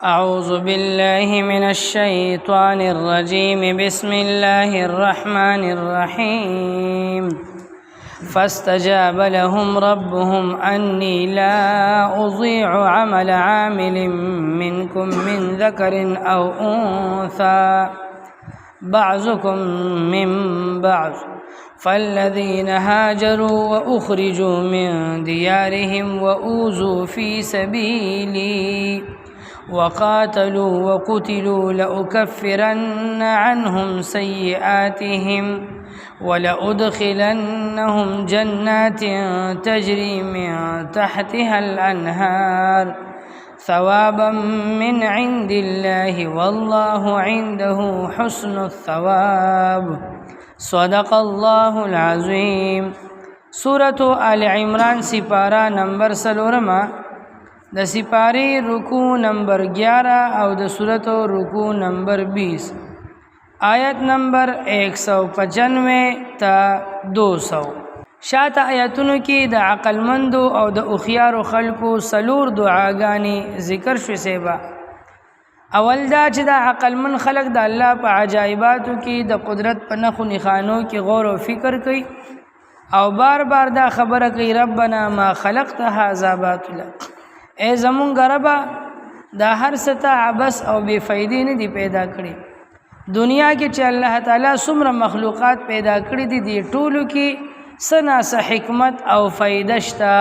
أعوذ بالله من الشيطان الرجيم بسم الله الرحمن الرحيم فاستجاب لهم ربهم أني لا أضيع عمل عامل منكم من ذكر أو أنثى بعضكم من بعض فالذين هاجروا وأخرجوا من ديارهم وأوذوا في سبيلي وقاتلوا وقتلوا لأكفرن عنهم سيئاتهم ولأدخلنهم جنات تجري من تحتها الأنهار ثوابا من عند الله والله عنده حسن الثواب صدق الله العظيم. سورة آل عمران سپارہ نمبر 16 د سپاری رکوع نمبر 11 او د سورت رکوع نمبر 20 آیت نمبر 195 تا 200. شاته آیتونو کې د عقلمندو او د اخیارو خلکو سلور دعاګانی ذکر شوی سیبا. اول دا چې د عقلمن خلک د الله په عجایباتو کې د قدرت په نخو نخانو کې غور او فکر کوي او بار بار دا خبره کوي ربنا ما خلقت هذا باطلا، اے زمونږ ربا دا هر څه ته عبث او بے فایدې نه دی پیدا کړی. دنیا کې چې الله تعالی څومره مخلوقات پیدا کړی دي دی ټولو کې څه حکمت او فایده شته،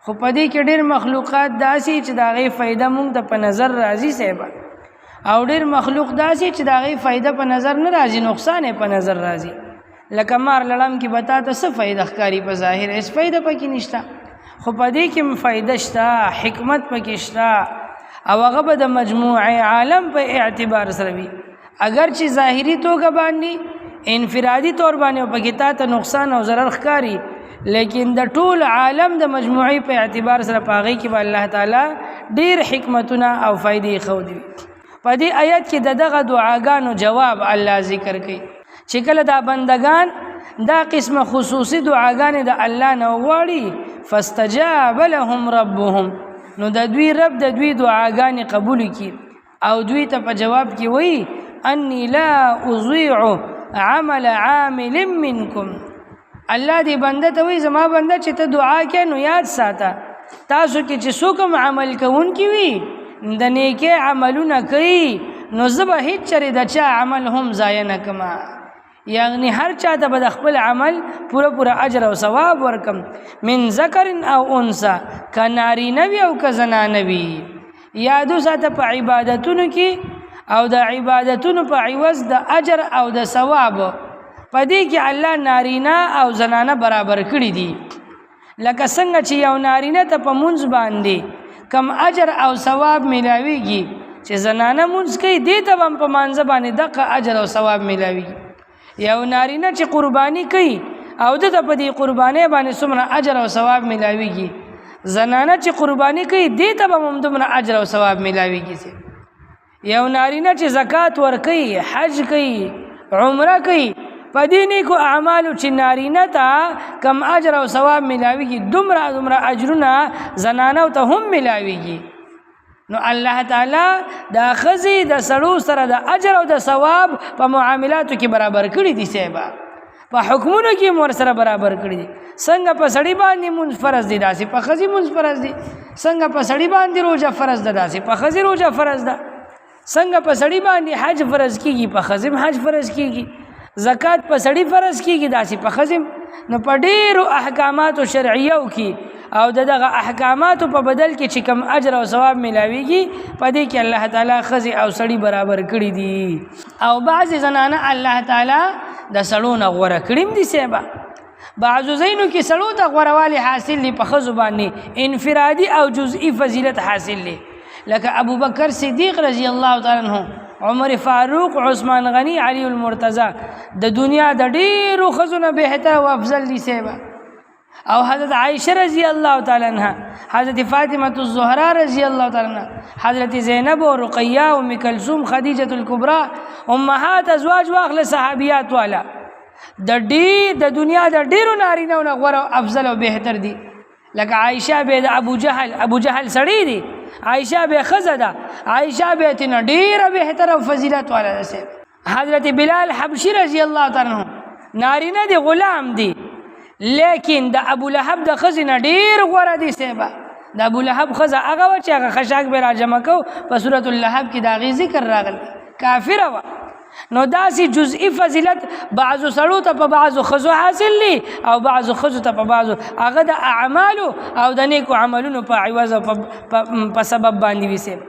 خو په دې کې ډېر مخلوقات داسې چې د هغې فایده مونږ ته په نظر راځي صاحبه، او ډېر مخلوق داسې چې د هغې فایده په نظر نه راځي، نقصان یې په نظر راځي. لکه مار لړم کې به تا ته څه فایده ښکاري په ظاهر، هېڅ فایده پکې نشته، خو په دې کې فایده شته، حکمت پکې شته، او هغه به د مجموع عالم په اعتبار سره وي. اگر چې ظاهري توګه باندې انفرادي طور باندې پکې تا ته نقصان او ضرر ښکاري، لیکن د ټول عالم د مجموعي په اعتبار سره په هغې کې به الله تعالی ډېر حکمتونه او فایدې ښودي. په دې آیت کې د دغه دعاګانو جواب الله ذکر کوي چې کله دا بندگان دا قسمه خصوصي دعاګانې د الله نه وغواړي فاستجاب لهم ربهم، نو د دوی رب د دوی دعاګانې قبول کړي او دوی ته په جواب کې وایي انی لا اضیع عمل عامل منکم. الله دې بنده ته وایي زما بنده چې ته دعا کې نو یاد ساته تاسو کې چې څوک عمل کوونکي وي د نیکۍ عملونه کوي نو زه به هېڅ چرې د چا عمل هم ضایع نه کړم، یعنی هر چا ته به د خپل عمل پوره اجر او ثواب ورکم. من ذکر او انثى، که نارینه وي او که زنانه وي. یادو ساته په عبادتونو کې او د عبادتونو په عوض د اجر او د ثواب په دې کې الله نارینه او زنانه برابر کړي دي. لکه څنګه چې یو نارینه ته په مونځ باندې کم اجر او ثواب میلاویږي چې زنانه مونځ کوي دې ته هم په مانځه باندې دغه اجر او ثواب میلاویږي. یو نارینه چې قرباني کوي او د په دې قربانۍ باندې څومره اجر او ثواب میلاویږي، زنانه چې قرباني کوي دې ته به هم دومره اجر او ثواب میلاویږي. یو نارینه چې زکات ورکوي، حج کوي، عمره کوي، په دې نیکو اعمالو چې نارینه ته کم اجر او ثواب میلاویږي دومره اجرونه زنانو ته هم میلاویږي. نو الله تعالی دا ښځې د سړو سره د اجر او د ثواب په معاملاتو کې برابر کړي دي صاحبه، په حکمونو کې هم ورسره برابر کړي دي. څنګه په سړي باندې مونځ فرض دي داسې په ښځې مونځ فرض دي، څنګه په سړي باندې روژه فرض ده داسې په ښځې روژه فرض ده، څنګه په سړي باندې حج فرض کېږي په ښځې حج فرض کېږي، زکات په سړي فرض کېږي داسې په ښځې. نو په ډېرو احکاماتو شرعیو کې او دغه احکاماتو په بدل کې چې کم اجر او ثواب میلاویږي په دې کې الله تعالی ښځې او سړي برابر کړي دي. او بعضې زنانه الله تعالی د سړو نه غوره کړي هم دي صاحبه. بعضو ځایونو کې سړو ته غوروالی حاصل دی، په ښځو باندې انفرادي او جزئی فضیلت حاصل دی، لکه ابو بکر صدیق رضی الله تعالی عنہ، عمر فاروق، عثمان غنی، علی المرتضی د دنیا د ډېرو ښځو نه بهتر او افضل دي صاحبه. او حضرت عائشہ رضی اللہ تعالی عنہ، حضرت فاطمہ الزہرا رضی اللہ تعالی عنہ، حضرت زینب و رقیہ، ام کلثوم، خدیجۃ الکبریٰ، امہات ازواج واخل صحابیات والا د دنیا د ډیرو نارینه‌و نه غوره افضل او بهتر دي. لکه عائشہ به د ابو جهل سړی دی عائشہ به ښځه ده، عائشہ به تنه ډیره بهتره او فضیلت والا ده صاحب. حضرت بلال حبشي رضی الله تعالی عنہ نارینه دی، غلام دی، لیکن د ابو لهب د ښځې نه ډیر غوره دی صاحب. د ابو لهب ښځه هغه وه چې هغه خشاک به راجمع کو په سورة اللهب کې د هغې ذکر راغلی، کافره وه. نو داسې جزئی فضیلت بعضو سړو ته په بعضو ښځو حاصل دي او بعضو ښځو ته په بعضو، هغه د اعمالو او د نیکو عملونو په عوض او په سبب باندې وي صاحب.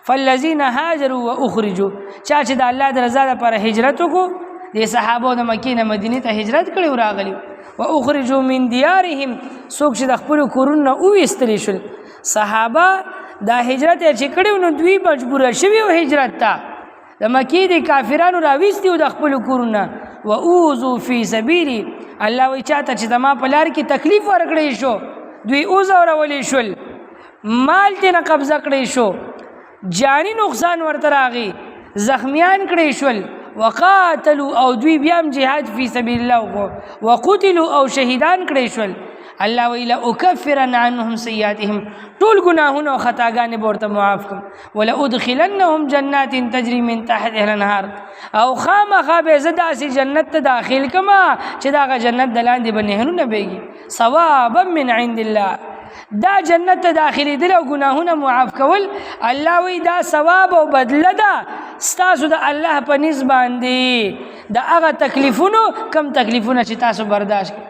فالذین هاجروا واخرجوا، چا چې د الله د رضا لپاره هجرت وکړو، د صحابو د مکې نه مدینې ته هجرت کړی و راغلي، واخرجوا من دیارهم، څوک چې د خپلو کورونو نه وویستلی شول. صحابه دا هجرت چې کړی نو دوی مجبوره شوي و هجرت ته، د مکې د کافرانو راویستي و د خپلو کورونه. واوذوا فی سبیلي، الله وایي چاته چې زما په لار کې تکلیف ورکړی شو، دوی وځورولی شول، مال ترې نه قبضه کړی شو، جانی نقصان ورته راغی، زخمیان کړی شول. وقاتلوا، او دوی بیا هم جهاد فی سبیل الله وکړو. وقتلوا، او شهیدان کړی شول. الله وی لأکفرن عنهم سیئاتهم، ټول ګناهونه او خطاګانې به ورته معاف کړم. ولأدخلنهم جنات تجري من تحتها الانهار، او خامخا به زه داسې جنت ته داخل کما چې د هغه جنت د لاندې به نهرونه بهږي، ثوابا من عند الله. دا جنت ته داخلېدل او ګناهونه معاف کول، الله وی دا ثواب او بدله ده ستاسو د الله په نسبت باندې د هغه تکلیفونو کم تکلیفونه چې تاسو برداشت کړئ.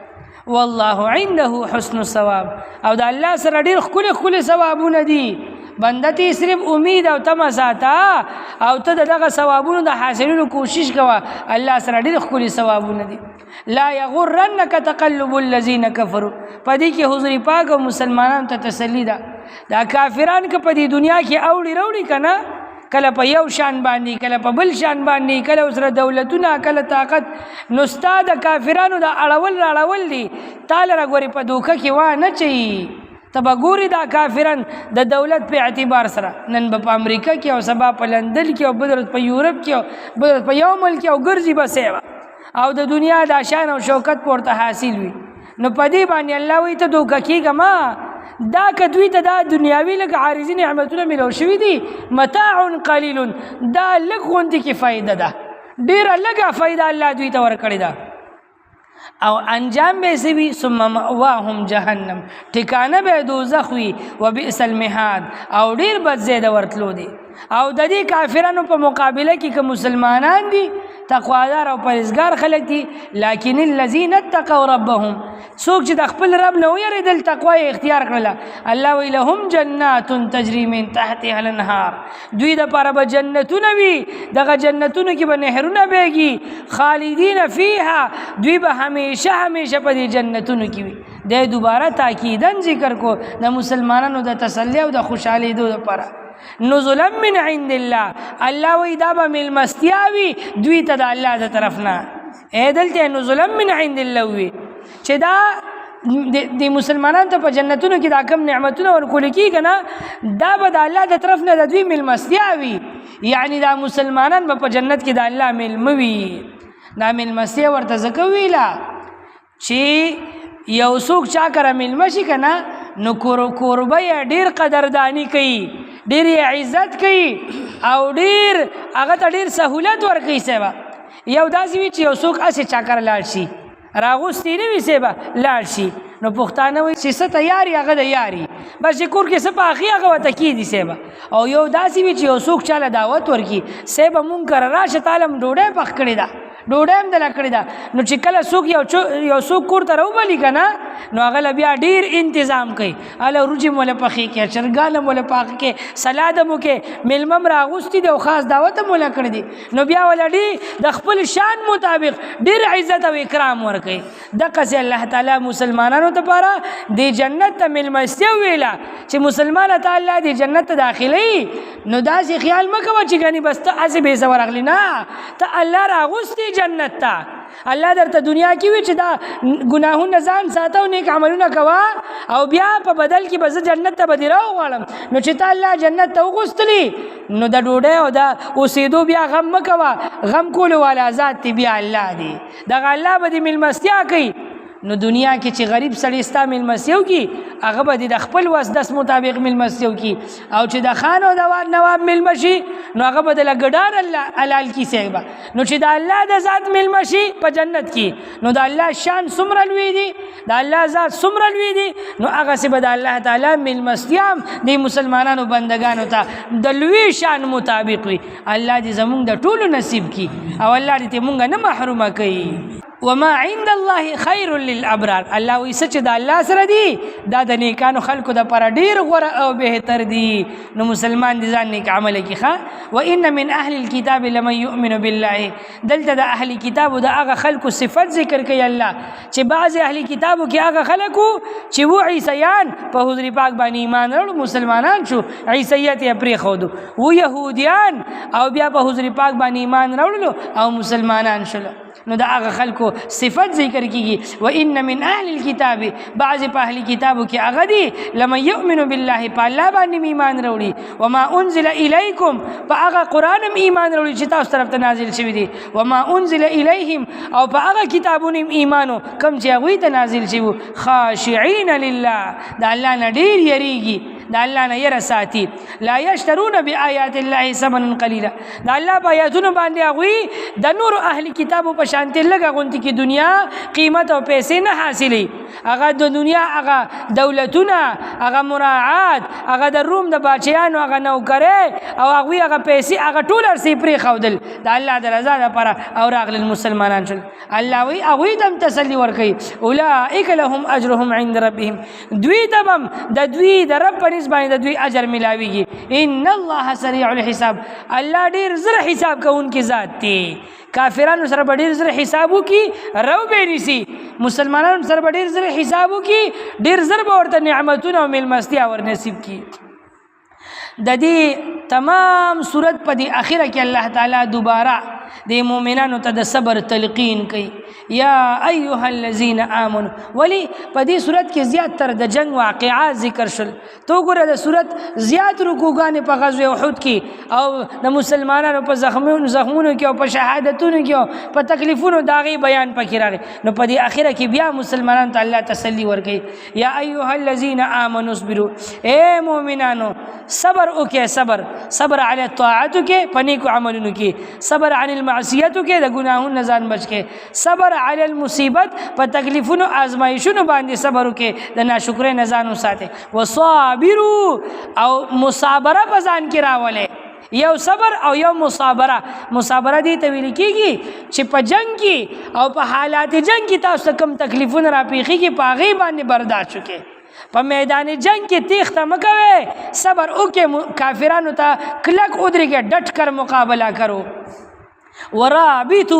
والله عنده حسن الثواب، او د الله سره ډېر ښکلي ښکلي ثوابونه دي. بنده ته صرف امید او تمه ساته او ته د دغه ثوابونو د حاصلولو کوشش کوه، الله سره ډېر ښکلي ثوابونه دي. لا یغرنک تقلب الذین کفروا، په دې کې حضور پاک او مسلمانانو ته تسلی ده. دا کافران که په دې دنیا کې اوړي روړي که نه، کله په یو شان باندې، کله په بل شان باندې، کله ورسره دولتونه، کله طاقت، نو ستا د کافرانو د اړول راړول دي، تا لره ګورې په دوکه کې وانه چي. ته به ګورې دا کافران د دولت په اعتبار سره نن به په امریکا کې او سبا په لندن کې او بل ورځ په یورپ کې او بل ورځ په یو ملک کې او ګرځي به سیوه، او د دنیا د شان او شوکت پورته حاصل وي. نو په دې باندې الله وایي ته دوکه کېږه ما، دا که دوی ته دا دنیاوي لږ عارضي نعمتونه میلاو شوي دي، متاع قلیل، دا لږ غوندې کې فایده ده، ډېره لږه فایده الله دوی ته ورکړې ده. او انجام به څه وي؟ ثم مأواهم جهنم، ټکانه به دوزخ وي، وبئس المهاد، او ډېر بد ځای د ورتلو دی. او د دې کافرانو په مقابله کې که مسلمانان دي، تقوادار او پرهیزګار خلک دي، لکن الذین اتقوا ربهم، څوک چې د خپل رب نه ویرېدل، تقوا یې اختیار کړله، الله وی لهم جنات تجري من تحتها الانهار، دوی دپاره به جنتونه وي، دغه جنتونو کې به نهرونه بهږي، خالدین فیها، دوی به همیشه همیشه په دې جنتونو کې وي. دی دوباره تاکیدن ذکر کو د مسلمانانو د تسلی او د خوشحالېدو دپاره. نزلا من عند الله، الله وی دا به میلمستیا وي دوی ته د الله د طرف نه. دلته نزلا من عند الله وي چې دا د مسلمانانو ته په جنتونو کې دا کم نعمتونه ورکول کېږي نه، دا به د الله د طرف نه د دوی میلمستیا وي، یعنی دا مسلمانان به په جنت کې د الله میلمه وي. دا میلمستیا ورته ځکه ویله چې یو څوک چا کره میلمه شي که نه، نو کوربه یې ډېر قدردانی کوي، ډېر یې عزت کوي، او ډېر هغه ته ډېر سهولت ورکوي. صاحبه یو داسې وي چې یو څوک هسې چا کره لاړ شي، راغوستی نه وي صاحبه، لاړ شي، نو پښتانه وایي چې څه ته یاري هغه د یاري، بس چې کور کې څه پاخي هغه ورته کېدي صاحبه. او یو داسې وي چې یو څوک چاله دعوت ورکړي، صاحبه مونږ کره راشه تاله م ډوډۍ پخ کړې ده، ډوډۍ هم دله کړې ده، نو چې کله څوک یو څوک کور ته راوبلي که نه، نو هغه له بیا ډېر انتظام کوي، هله وریجې م وله پخې کړي، چرګان هم وله پاخه کړي، سلاد هم وکړي، میلمه م راغوستي دي او خاص دعوت هم وله کړی دي، نو بیا وله ډېر د خپل شان مطابق ډېر عزت او اکرام ورکوي. دقسې الله تعالی مسلمانانو دپاره د جنت ته میلمستیا ویله چې مسلمانه ته الله د جنت ته داخلوي. نو داسې خیال مه کوه چې ګنې بس ته هسې بې څه ورغلي، نه، ته الله راغوستي جنت ته، الله درته دنیا کې وي چې دا ګناهونه ځان ساته او نیک عملونه کوه، او بیا په بدل کې به زه جنت ته به دې راوغواړم. نو چې ته الله جنت ته وغوستلي، نو د ډوډۍ او د اوسېدو بیا غم مه کوه، غم کولو والا ذات دی بیا الله دی، دغه الله به دې میلمستیا کوي. نو دنیا کې چې غریب سړی ستا میلمستیو کی هغه به د خپل وس دس مطابق میلمستیو کی او چې د خان او د نواب میلمشي نو هغه به د لګډان الله حلال کی سیبا نو چې د الله د ذات میلمشي په جنت کې نو د الله شان څومره لوی دی د الله ذات څومره لوی دی نو هغه سي به د الله تعالی میلمستیام د مسلمانانو بندگانو ته د لوی شان مطابق وي الله دې زمونږ د ټولو نصیب کی او الله دې مونږ نه محرومه کوي وما عند الله خير للابرار الله وی سچ د الله سره دی دا د نیکانو خلکو د پر ډیر غوړه او بهتر دی نو مسلمان دي ځان نیک عمل کی ښه وان من اهل الكتاب لمن يؤمن بالله دلته د اهل کتاب د هغه خلکو صفت ذکر کوي الله چې بعض اهل کتابو کې هغه خلکو چې وو عیسیان په حضور پاک باندې ایمان وروړو مسلمانان شو عیسیت یې پرې خودو وو يهوديان او بیا په حضور پاک باندې ایمان وروړو او مسلمانان شول نو دا هغه خلکو صفت ذکر کیږي وان من اهل الكتاب بعض په اهل کتابو کې هغه دي لمن يؤمن بالله په الله باندې ایمان وروړي وما انزل اليكم په هغه قران ایمان وروړي چې تاسو طرف ته نازل شوی دي وما انزل اليهم او په هغه کتابونو ایمانو کم چې هغه ته نازل شوی خاشعين لله دا الله نه ډیر یریږي دا الله نه ير ساتي لا يشترون بآيات الله ثمنا قليلا دا الله په آیاتونو باندې هغه د نور اهل کتابو په شانته لګه غونتی کی دنیا قیمت او پیسې نه حاصلې هغه د دنیا هغه دولتونه هغه مراعات هغه د روم د بچیانو هغه نوکرې او هغه پیسې هغه ټول ارسي پری خودل د الله د رضا لپاره او راغل مسلمانان شول الله وی هغه دم تسلی ورکي اولئک لهم اجرهم عند ربهم دوی دم د دوی د رب په نسبت د دوی اجر ملاويږي ان الله سريع الحساب الله ډیر زر حساب کوونکی ذات دی کافرانو سره ډیر زر حسابو کی رو به نسی مسلمانانو سره ډیر زر حسابو کی ډیر زر به ورته نعمتونه او ملمستیا ور نصیب کی د دې تمام صورت په دې اخره کې الله تعالی دوباره د مؤمنانو ته د صبر تلقین کوي یا ایها الذین آمنوا ولی په دې صورت کې زیات تر د جنگ واقعات ذکر شول تو ګوره د صورت زیات رکوګانې په غزوه احد کې او د مسلمانانو په زخمونو کې او په شهادتونو کې او په تکلیفونو داغي بیان پکې راغی نو په دې اخره کې بیا مسلمانانو ته الله تسلی ورکړي یا ایها الذین آمنوا اصبروا اے مؤمنانو صبر وکړه صبر علی الطاعت کې پنیکو عملونو کې صبر عن المعصیت کې د ګناهونو ځان بچ کې صبر علی المصیبت په تکلیفونو آزمایښونو باندې صبر وکړه د ناشکرۍ نه ځان وساته وصابروا او مصابره په ځان کې راولې یو صبر او یو مصابره دي ته ویل کیږي چې په جنگ کې او په حالات جنگ کې تاسو کم تکلیفونه را پیخي کې پاغي باندې برداشت وکړي په میدان جنگ کې تیخته مکوي صبر وکړه کافرانو ته کلک ودرېږه ډټ کر مقابله کرو ورابطو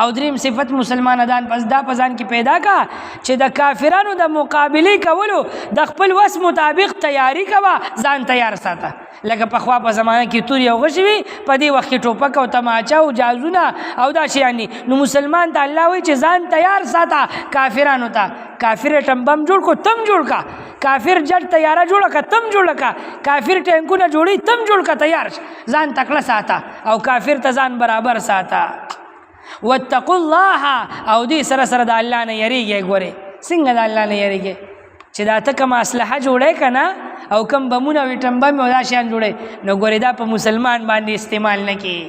او دریم صفت مسلمانان پس دا پزان کې پیدا کا چې د کافرانو د مقابله کولو د خپل وس مطابق تیاری کوا ځان تیار ساته لکه په خوا په زمانه کې توري او غشوي په دې وخت کې ټوپک او تماچا او جازونه او دا شیانی نو مسلمان ته الله وی چې ځان تیار ساته کافرانو ته کافر ټمبم جوړ کو تم جوړ کا کافر جټ تیارا جوړ کا تم جوړ کا کافر ټینکونه جوړي تم جوړ کا تیار ځان تکړه ساته او کافر ته ځان برابر ساته واتقوا الله او دې سره سره د الله نه یریږي ګوره څنګه د الله نه یریږي چې دا ته کوم اصلحه جوړه کنا او کم بمونه وټمبم او دا شان جوړه نو ګوره دا په مسلمان باندې استعمال نه کی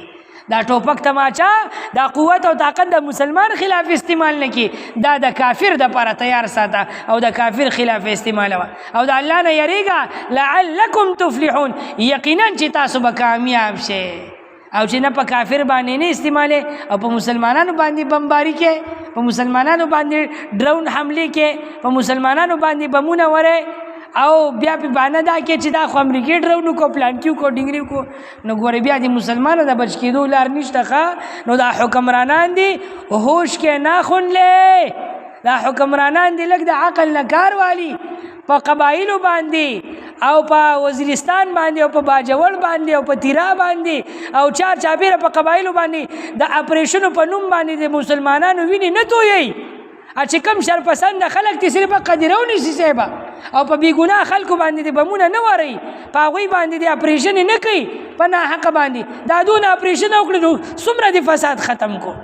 دا ټوپک تماچا دا قوت او طاقت د مسلمان خلاف استعمال نه کی دا د کافر د لپاره تیار ساته او د کافر خلاف استعمال او د الله نه یریږي لعلکم تفلحون یقینا چې تاسو به کامیاب شئ او چې نه په کافر باندې نه استعماله او په مسلمانانو باندې بمباری کې په مسلمانانو باندې ډرون حمله کې په مسلمانانو باندې بمونه وره او بیا په باندې دا کې چې دا خو امریکای ډرون کو پلان کیو کو ډنګری کو نو ګوره بیا د مسلمانانو د بچ کېدو لار نشته ښه نو دا حکمرانان دي هوش کې نه خونلې دا حکمرانان دي لکه د عقل نه کار والی په قبایلو باندې او په وزیرستان باندې او په باجوړ باندې او په تیرا باندې او چار چاپیره په قبایلو باندې د اپریشن په نوم باندې د مسلمانانو ویني نه توي چې کم شرپسند خلک چې صرف قدرونی سي سیبا او په بیګناه خلکو باندې د بمونه نه وری په غوي باندې د اپریشن نه کوي په نه حق باندې دا دون اپریشن وکړو څومره د فساد ختم کو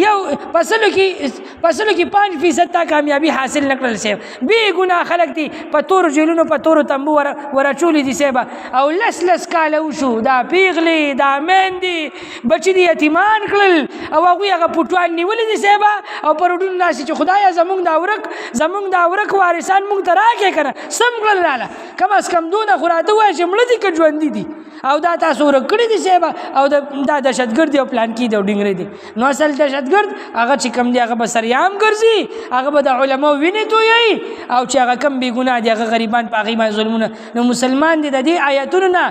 یو پسلو کې 5% تا کامیابی حاصل نکړل سیب بی ګناه خلق دي په تور جیلونو په تور تنبو ورچولې دي سیب او لس کاله وشو دا پیغلې دا میندې بچي دي یتیمان کړل او هغه پټوان نیولې دي سیب او پرودون ناس چې خدایا زمونږ دا ورک وارثان مونږ ته راکې کنه سم کړل لاله کم از کم دونه خوراته وای چې مړه دي که ژوندي دي او دا تاسو ورک کړي دي سیب او دا دهشتګرد او پلان کې د ډینګري دي نو اصل دهشتګرد هغه چې کم دی هغه به سریام ګرځي هغه به د علماء وینې تویي او چې هغه کم بې ګناه دي هغه غریبان په هغې باندې ظلمونه نو مسلمان دی د دې آیتونو نه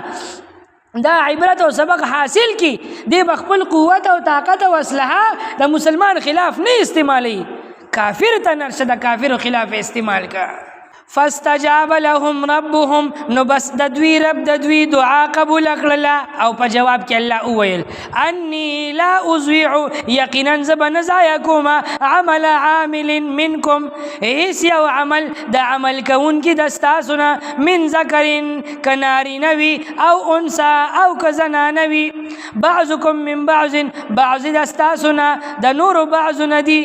دا عبرت او سبق حاصل کی دی بخپل قوت او طاقت او اسلحه د مسلمان خلاف نه استعمالي کافر ته نرشه د کافر خلاف استعمال کا فاستجاب لهم ربهم نو بس د دوی رب د دوی دعا قبول کړله او په جواب کې الله وویل انی لا اضيع یقینا زبن ضایع کوم عمل عامل منکم هیڅ یو عمل د عمل کوونکي د ستاسو نه من ذکرین کناری نوی او انثى او کزنانه وي بعضکم من بعض د ستاسو نه د نور بعض ندي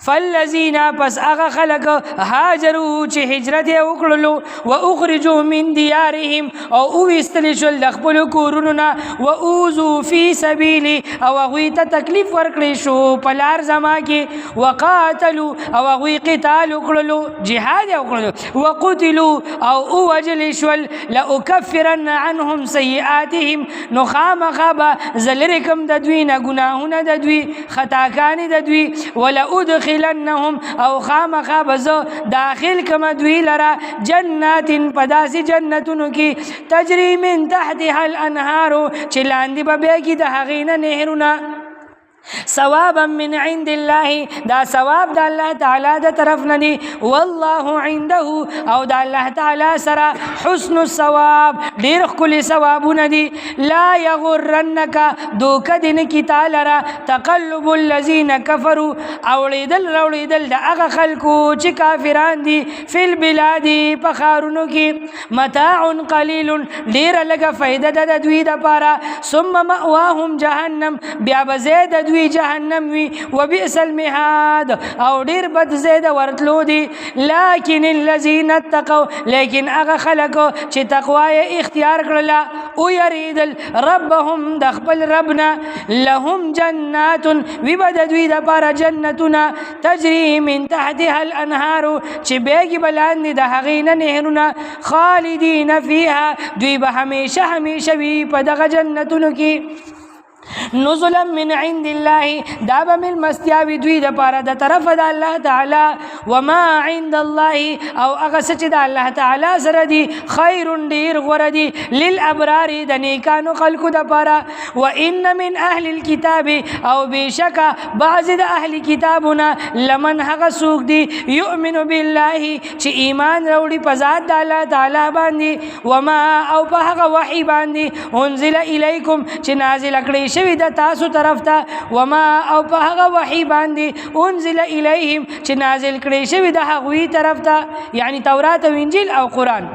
فالذین پس اغا خلق هاجروا چې هجرت وکړلو و اخرجوا من دیارهم او اویستل شول د خپل کورونو نه و اوذوا فی سبیلی او هغوی ته تکلیف ورکړی شو په لار زما کې وقاتلوا او هغوی قتال وکړلو جهاد وکړلو وقتلوا او اوجل شول لاکفرن عنهم سیئاتهم نو خامخا به زلرکم د دوی نه ګناهونه د دوی خطاګانې د دوی ولا لنهم او خامخا بزو داخل کما دوی لرا جنات پداسی جنتونو کی تجری من تحتها الانهار چلاندی ببیگی دا حقین نهرونا ثوابا من عند الله دا ثواب دا الله تعالی دا طرف ندی والله عنده او دا الله تعالی سرا حسن الثواب ډیر خلی ثواب ندی لا یغرنک دوک دین کی تعالی را تقلب الذين كفروا اولیدل رولیدل دا هغه خلکو چې کافران دي فی البلاد پخارونو کی متاع قلیل ډیر لګه فائدہ د دوی د پاره ثم مأواهم جهنم بیا بزید دوی جهنم وی وبئس المهاد او ډیر بد زید ورتلو دي لكن الذين اتقوا لیکن هغه خلق چې تقوا اختیار کړل او یریدل ربهم د خپل ربنا لهم جنات وبد دوی د پاره جنتنا تجري من تحتها الانهار چې بیگی بلاندې د هغې نه نهرونه خالدین فیها دوی به همیشه وي په دغه جنتونو کې نزلا من عند الله دابا من مستیاوی دوی د پاره د طرف د الله تعالی وما عند الله او هغه سچ د الله تعالی سره دی خیر ډیر غوړه دی للابرار د نیکانو خلقو د پاره وان من اهل الكتاب او بشک بعض د اهل کتابنا لمن هغه سوق دی یؤمن بالله چې ایمان وروړي په ذات د الله تعالی باندې وما او په هغه وحی باندې انزل الیکم چې نازل کړي شوی د تاسو طرف ته وما او په هغه وحی باندې انزل الیهم چې نازل کړي شوی د هغوی طرف ته یعنی تورات او انجیل او قرآن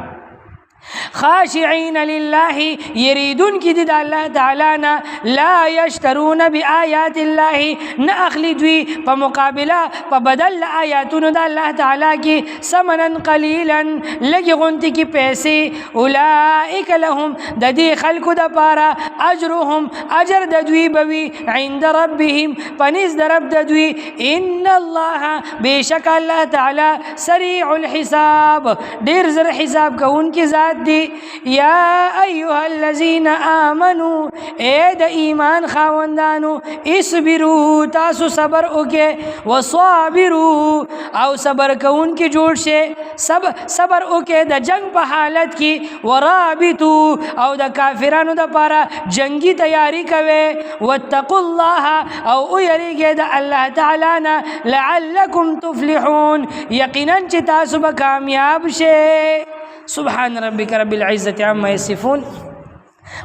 خاشعين لله يريدون كده الله تعالى لا يشترون بآيات الله نأخلي دوي فمقابلة فبدل آياتون دا الله تعالى كي سمنا قليلا لگي غنتي كي پیسي أولئك لهم دا دي خلق دا پارا أجرهم أجر دا دوي بوي عند ربهم فنز دا رب دا دوي إن الله بشك الله تعالى سريع الحساب دير زر حساب كون كي ذات دی یا ایها الذین آمنوا اے د ایمان خاوندانو اصبروا تاسو صبر وکې وصابروا او صبر کون کې جوړ شه صبر وکې د جنگ په حالت کې ورابطوا او د کافرانو د پاره جنگی تیاری کوي واتقوا الله او یریږي د الله تعالی نه لعلکم تفلحون یقینا چې تاسو به کامیاب شئ سبحان ربك رب العزة عما يصفون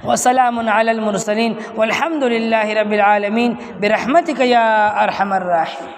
وسلام على المرسلين والحمد لله رب العالمين برحمتك يا أرحم الراحمين.